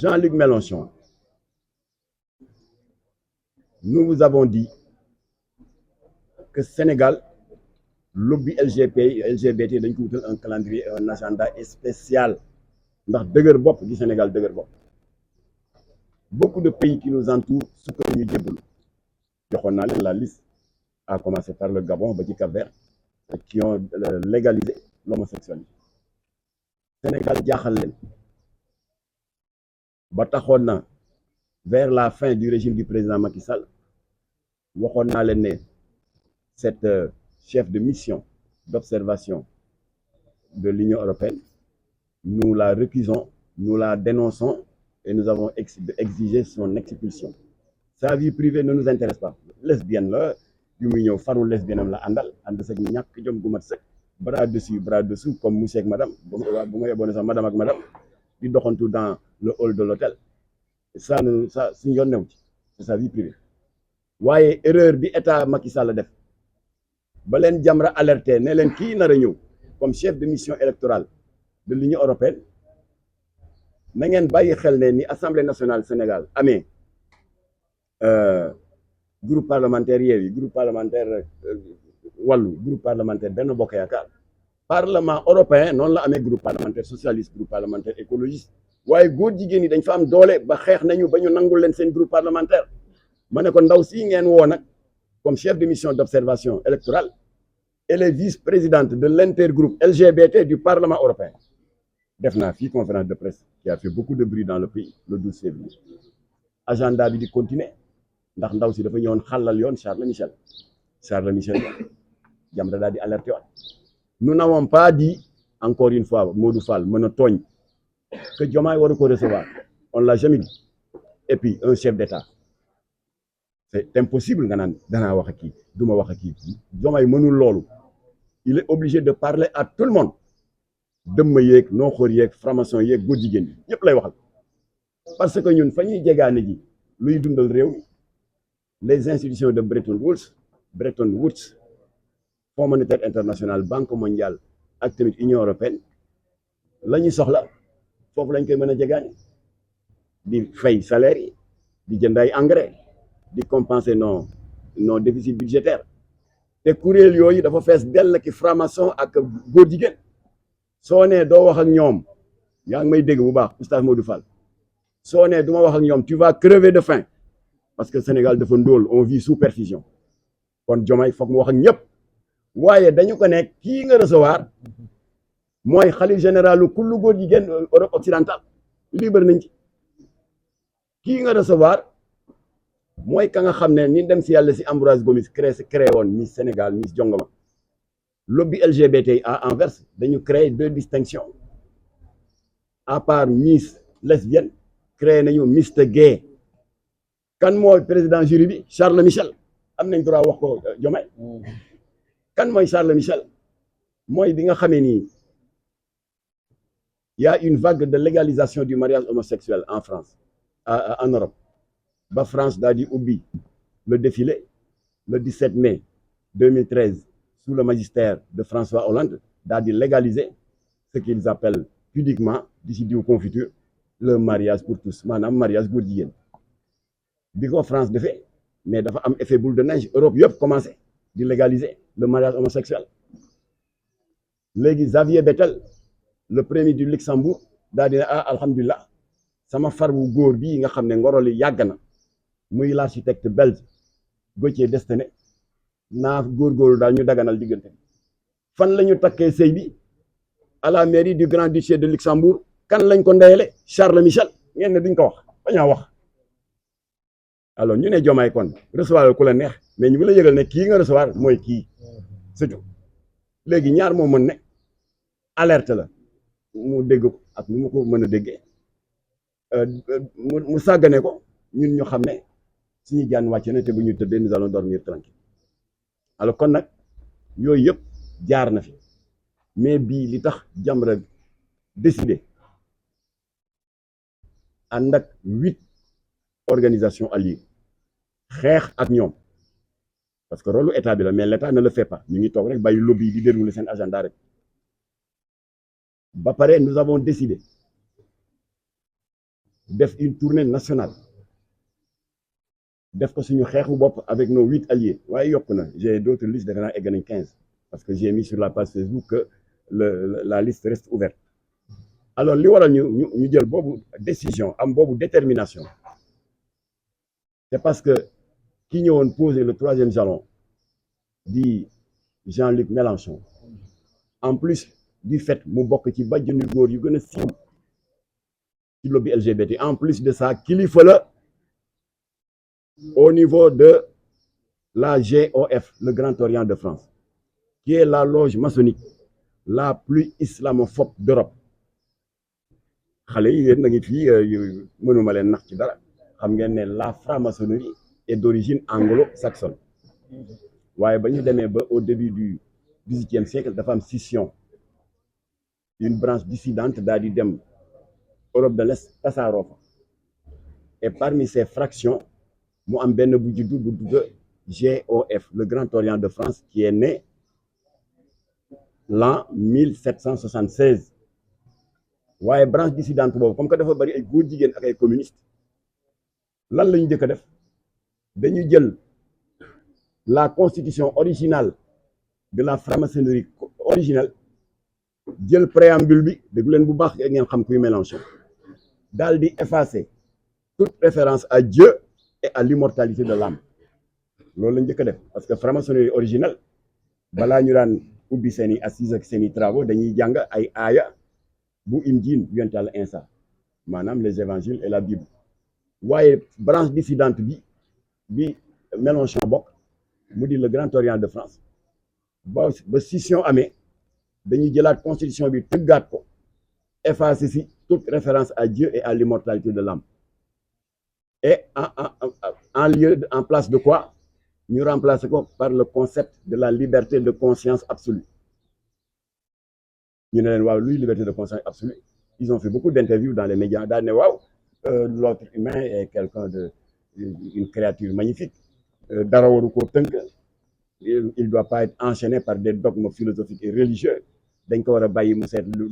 Jean-Luc Mélenchon, nous vous avons dit que Sénégal, lobby LGBT dañ ko wutal un calendrier un agenda spécial ndax dëgër bopp di Sénégal dëgër bopp. Beaucoup de pays qui nous entourent su ko ñu jébbalu joxoon naa leen la liste à commencer par le Gabon ba ci Cap-Vert qui ont légalisé l'homosexualité. Sénégal jaaxal leen ba taxoon na vers la fin du régime du président Macky Sall waxoon naa leen ne cette chef de mission d'observation de l'Union européenne, nous la récusons, nous la dénonçons et nous avons exigé son expulsion. Sa vie privée ne nous intéresse pas. Lesbienne la yu muy ñëw faru lesbienne am la àndal ànd sa ñàkk jom gu mat sëkk bras dessus bras dessous comme monsieur ak madame bu ma yeboone sax madame ak madame di doxantu dans le hall de l'hôtel. Ça suñu yoon new ci c'est sa vie privée. waaye erreur bi état Macky Sall def ba leen Jamra alerté ne leen kii nar a ñëw comme chef de mission électorale de l'Union européenne na ngeen bàyyi xel ne ni Assemblée nationale Sénégal amee groupe parlementaire Yewwi groupe parlementaire Wallu groupe parlementaire Benno Bokk Yaakaar parlement européen noonu la amee groupe parlementaire socialiste groupe parlementaire écologiste waaye góor jigéen ñi dañ fa am doole ba xeex nañu ba ñu nangul leen seen groupe parlementaire. ma ne ko ndaw si ngeen woo nag comme chef de mission d'observation électorale elle est vice-présidente de l'intergroupe LGBT du Parlement européen. def naa fii conférence de presse qui a fait beaucoup de bruit dans le pays le 12 février. agenda bi di continuer ndax ndaw si dafa ñëwoon xàllal yoon Charles Michel Jamra daal di alerté waat. nous n'avons pas dit encore une fois Modou Fall mën a tooñ que Diomaye waru ko recevoir on l'a jamais dit. Et puis un chef d'État c'est impossible nga naan danaa wax ak kii duma wax ak kii Diomaye mënul loolu. il est obligé de parler à tout le monde dëmm yeeg nooxoor yeeg franc-maçon yeeg góor jigéen ñi ñëpp lay waxal parce que ñun fa ñuy jegaane ji luy dundal réew mi les institutions de Bretton Woods Fonds monétaire international Banque mondiale ak tamit Union européenne la ñuy soxla foofu lañ koy mën a jegaane di fay salaire yi di jënd ay engrais di compenser nos déficits budgétaires te kuréel yooyu dafa fees dell ki franc-maçon ak góor jigéen soo nee doo wax ak ñoom yaa ngi may dégg bu baax oustaz Modou Fall soo nee du ma wax ak ñoom tu vas crever de faim parce que Sénégal dafa ndóol on vit sous perfusion kon Diomaye foog mu wax ak ñëpp waaye dañu ko nekk kii nga recevoir mooy xalif généralu kullu góor jigéen Europe occidentale libre nañ ci kii nga recevoir mooy ka nga xam ne ni dem si yàlla si Ambroise Gomis créé woon Miss Sénégal Miss Jongoma lobby LGBT à Anvers dañu créer 2 distinctions à part Miss lesbienne créé nañu Miss gay kan mooy président jury bi Charles Michel am nañ droit wax ko Diomaye kan mooy Charles Michel mooy bi nga xamee nii y a une vague de légalisation du mariage homosexuel en France en Europe ba France daal di ubbi le défilé le 17 mai 2013 sous le magistère de François Hollande daal di légaliser ce qu'ils appellent pudiquement di si diw confiture le mariage pour tous maanaam mariage góor jigéen bi ko France defee mais dafa am effet boule de neige Europe yëpp commencé di légaliser le mariage homosexuel léegi Xavier Bettel le premier du Luxembourg daal di ne alhamdulilah sama far wu góor bii nga xam ne ngoro li yàgg na muy l'architecte belge Gauthier Destenet naa góorgóorlu daal ñu daganal diggante bi fan la ñu takkee sëy bi à la mairie du Grand-Duché de Luxembourg kan lañ ko ndeyale Charles Michel ngeen ne duñ ko wax bañaa wax alors ñu ne Diomaye kon recevoir ku la neex mais ñu ngi la yëgal ne kii nga recevoir mooy kii surtout léegi ñaar moo mën ne alerte la mu dégg ko ak nu mu ko mën a déggee mu sàggane ko ñun ñu xam ne suñu jaan wàcc na te bu ñu tëddee nous allons dormir tranquille alors kon nag yooyu yëpp jaar na fi mais bii li tax Jamra décidé ànd ak 8 organisations alliées xeex ak ñoom parce que rôle état bi la mais l'état ne le fait pas ñu ngi toog rek bàyyi lobby yi di dérouler seen agenda rek ba pare nous avons décidé def une tournée nationale def ko suñu xeexu bopp avec nos 8 alliés waaye yokk na j'ai d'autres listes defe naa egg nañ 15 parce que j'ai mis sur la page Facebook que la liste reste ouverte alors li waral ñu jël boobu décision am boobu détermination c'est parce que ki ñëwoon poser le 3e jalon di Jean-Luc Mélenchon en plus du fait mu bokk ci bàjjenu góor yu gën a siiw ci lobby LGBT en plus de ça kilifa la au niveau de la GOF, le Grand Orient de France, qui est la loge maçonnique la plus islamophobe d'Europe. xale yi yéen na ngi fii mënuma leen nax ci dara xam ngeen ne la franc-maçonnerie est d'origine anglo-saxonne waaye ba ñu demee ba au début du XVIIIe siècle dafa am scission une branche dissidente daal di dem Europe de l'Est tasaaroo fa et parmi ces fractions mu am benn bu juddu bu tudd GOF le Grand Orient de France qui est né l'an 1776 waaye branche dissidente boobu comme que dafa bari ay góor jigéen ak ay communistes lan la ñu njëkk a def dañu jël la constitution originale de la franc-maçonnerie originelle jël préambule bi déglu leen bu baax ngeen xam kuy Mélenchon daal di effacer toute référence à Dieu et à l'immortalité de l'âme loolu la njëkk a def parce que franc-maçonnerie originelle balaa ñu daan ubbi seen i assises ak seen i travaux dañuy jàng ay aaya bu Injiil yonent Yàlla Iisaa maanaam les évangiles et la Bible waaye branche dissidente bi Mélenchon bokk mu di le Grand Orient de France ba scission amee dañuy jëlaat constitution bi tëggaat ko effacer si toute référence à Dieu et à l'immortalité de l'âme et en place de quoi ñu remplacer ko par le concept de la liberté de conscience absolue ñu ne leen waaw luy liberté de conscience absolue ils ont fait beaucoup d'interviews dans les médias daal ne waaw l'autre humain est quelqu'un de une créature magnifique dara waru koo tënk il doit pas être enchaîné par des dogmes philosophiques et religieux dañ ko war a bàyyi mu seet lu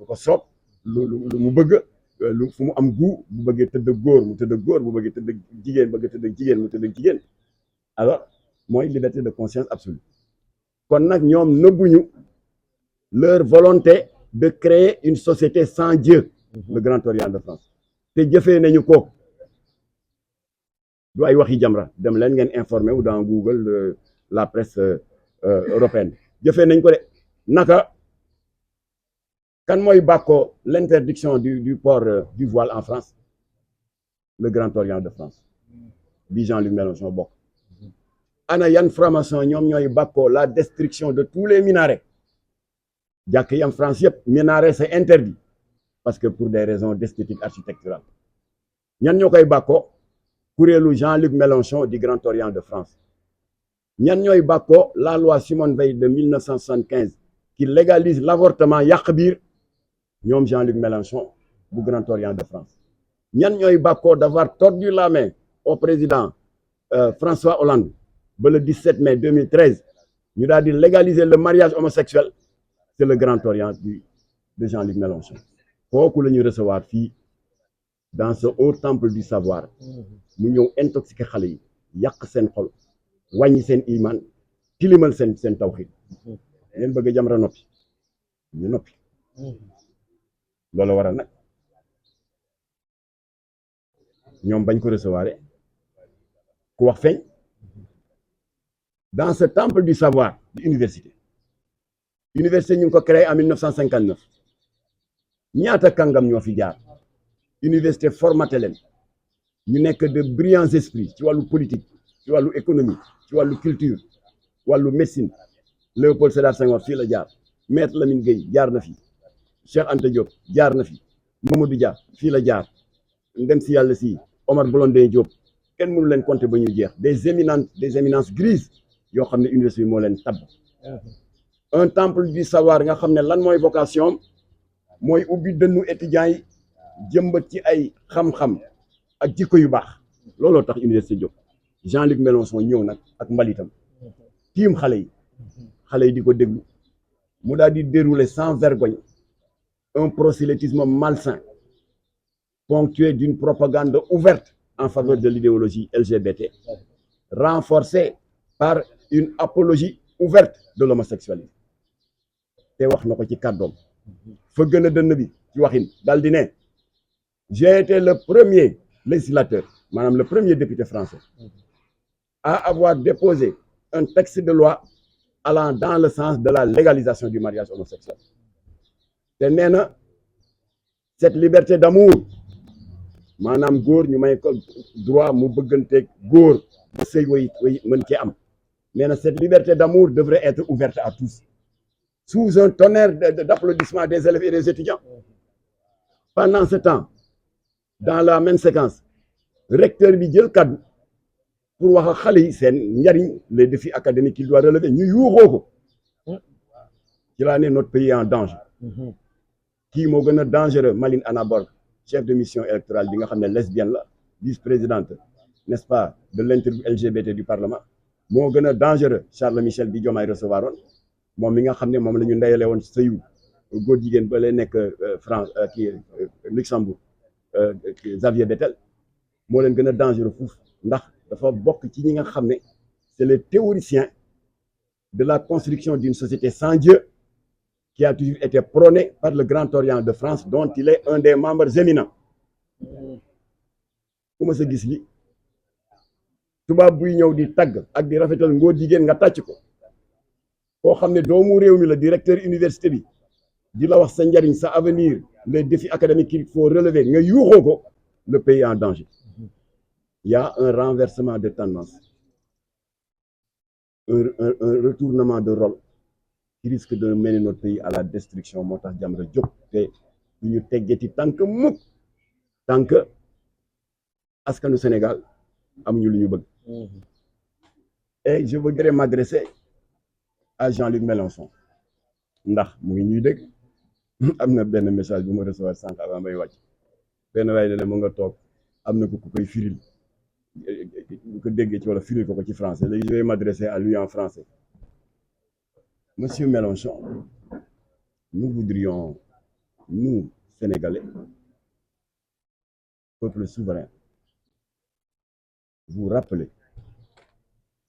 ko soob lu mu bëgg lu fu mu am goût bu bëggee tëdd góor mu tëdd góor bu bëggee tëdd jigéen bëgg tëdd jigéen mu tëdd jigéen alors mooy liberté de conscience absolue kon nag ñoom nëbbuñu leur volonté de créer une société sans Dieu le Grand Orient de France te jëfee nañu ko du ay waxi Jamra dem leen ngeen informé wu dans Google la presse européenne jëfee nañ ko de naka kan mooy bàkkoo l'interdiction du port du voile en France le Grand Orient de France bi Jean-Luc Mélenchon bokk ana yan franc-maçon ñoom ñooy bàkkoo la destruction de tous les minarets jàkk yi am France yëpp minaret c'est interdit parce que pour des raisons d'esthétique architecturale ñan ñoo koy bàkkoo kuréelu Jean-Luc Mélenchon du Grand Orient de France ñan ñooy bàkkoo la loi Simone Veil de 1975 qui légalise l'avortement yàq biir ñoom Jean-Luc Mélenchon bu Grand Orient de France ñan ñooy bàkkoo d'avoir tordu la main au président François Hollande ba le 17 mai 2013 ñu daal di légaliser le mariage homosexuel c'est le Grand Orient de Jean-Luc Mélenchon kooku la ñuy recevoir fii dans ce haut temple du savoir mu ñëw intoxiqué xale yi yàq seen xol wàññi seen iman tilimal seen tawxiid ngeen bëgg a Jamra noppi ñu noppi loolu waral nag ñoom bañ ko recevoir ku wax feeñ dans ce temple du savoir de université ñu ngi ko créé en 1959 ñaata kàngam ñoo fi jaar université formaté leen ñu nekk de brillants esprits ci wàllu politique ci wàllu économie ci wàllu culture wàllu médecine Léopold Sédar Senghor fii la jaar Maître Lamine Gueye jaar na fi Cheikh Anta Diop jaar na fi Mamadou Dia fii la jaar ndem si yàlla si Omar Blondin Diop kenn mënu leen compter ba ñuy jeex des éminences grises yoo xam ne université bi moo leen tabb un temple du savoir nga xam ne lan mooy vocation mooy ubbi dënnu étudiants yi jëmbat ci ay xam-xam ak jikko yu baax looloo tax université jóg Jean-Luc Mélenchon ñëw nag ak mbalitam tiim xale yi di ko déglu mu daal di dérouler sans vergogne un prosélytisme malsain ponctuée d'une propagande ouverte en faveur de l'idéologie LGBT, renforcée par une apologie ouverte de l'homosexualité. te wax na ko ci kàddoom fa gën a dënn bi ci waxin dal di ne j'ai été le premier législateur maanaam le premier député français à avoir déposé un texte de loi allant dans le sens de la légalisation du mariage homosexuel te nee na cette liberté d'amour maanaam góor ñu may ko droit mu bëgganteeg góor ba sëy way mën cee am nee na cette liberté d'amour devrait être ouverte à tous sous un tonnerre d'applaudissements des élèves et des étudiants. Pendant ce temps, dans la même séquence, recteur bi jël kaddu pour wax ak xale yi seen njariñ les défis académiques qu'il doit relever ñu yuuxoo ko ci laa ne notre pays est en danger. kii moo gën a dangereux Maline Anna Borg chef de mission électorale bi nga xam ne lesbienne la vice-présidente n'est-ce pas de l'interview LGBT du Parlement moo gën a dangereux Charles Michel bi Diomaye recevoir woon moom mi nga xam ne moom la ñu ndeyale woon sëyu góor jigéen ba lay nekk France Luxembourg Xavier Bettel moo leen gën a dangereux fuuf ndax dafa bokk ci ñi nga xam ne c'est les théoriciens de la construction d'une société sans Dieu qui a toujours été prônée par le Grand Orient de France dont il est un des membres éminents ku ma sa gis li tubaab buy ñëw di tagg ak di rafetal ngóor jigéen nga tàcc ko koo xam ne doomu réew mi la directeur université bi di la wax sa njariñ sa avenir les défis académiques qu'il faut relever nga yuuxoo ko le pays est en danger. Il y a un renversement de tendance un retournement de rôle qui risque de mener notre pays à la destruction moo tax Jamra jóg te du ñu teggeti tànk mukk tànk askanu Sénégal amuñu lu ñu bëgg. Et je voudrais m'adresser à Jean-Luc Mélenchon ndax mu ngi ñuy dégg am na benn message bu ma recevoir sànq avant may wàcc benn waaye ne mu nga toog am na ku koy firil bu ko déggee ci wala firil ko ci français léegi je vais m'adresser à lui en français. Monsieur Mélenchon, nous voudrions, nous, Sénégalais, peuple souverain, vous rappeler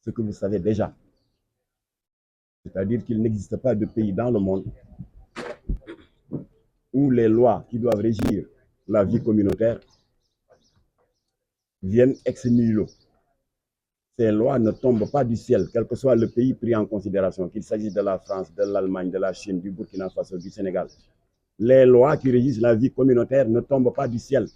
ce que vous savez déjà. C'est-à-dire qu'il n'existe pas de pays dans le monde où les lois qui doivent régir la vie communautaire viennent ex nihilo. Ces lois ne tombent pas du ciel, quel que soit le pays pris en considération, qu'il s'agisse de la France, de l'Allemagne, de la Chine, du Burkina Faso, du Sénégal. Les lois qui régissent la vie communautaire ne tombent pas du ciel.